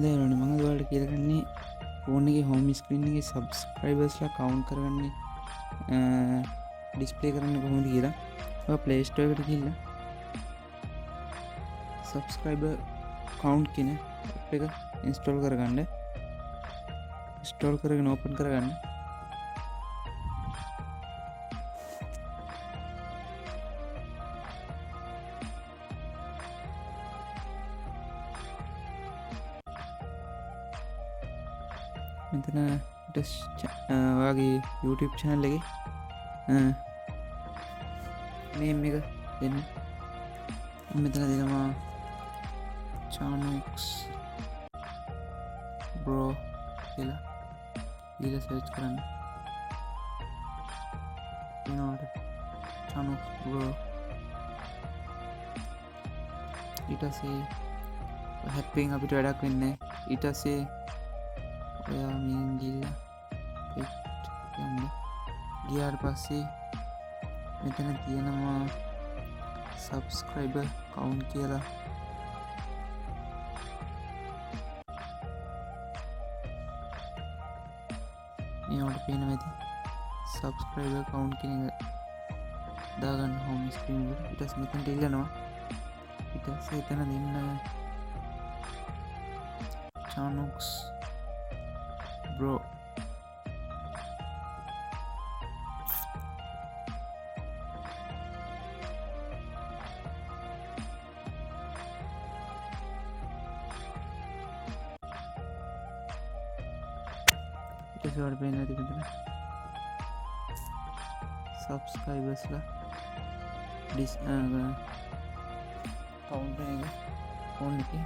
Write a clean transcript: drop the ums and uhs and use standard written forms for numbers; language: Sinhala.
දැන් මම ඔයාලට කියලා ගන්නේ ෆෝන් එකේ හෝම් ස්ක්‍රීන් එකේ සබ්ස්ක්‍රයිබර්ස්ලා කවුන්ට් කරගන්නේ ඩිස්ප්ලේ කරන්න කොහොමද කියලා. ඔයා ප්ලේ ස්ටෝර් එකට ගිහිල්ලා සබ්ස්ක්‍රයිබර් කවුන්ට් කියන ඇප් එක ඉන්ස්ටෝල් කරගන්න. ඉන්ස්ටෝල් කරගෙන ඕපන් කරගන්න. මෙතන ඔයාගේ YouTube channel එකේ name එක දෙන්න. මෙතන දෙනවා Chanuks bro කියලා. ඊළ සර්ච් කරන්න. එනවාට Chanuks bro. ඊට පස්සේ හැප්පෙන් අපිට වැඩක් වෙන්නේ. ඊට පස්සේ ඔයා මින් ගිල්ලා යන්න. ගියාට පස්සේ මෙතන තියෙනවා subscriber count කියලා. මේවට පේන ඇති subscriber count කියන එක දාගන්න home screen එකට. ඊට පස්සේ මෙතනට ඉල්ලනවා. ඊට පස්සේ එතන දෙන්න Chanuks bro. ඊට පස්සේ පේන ඇති මෙතන subscribersලා count එක ෆෝන් එකේ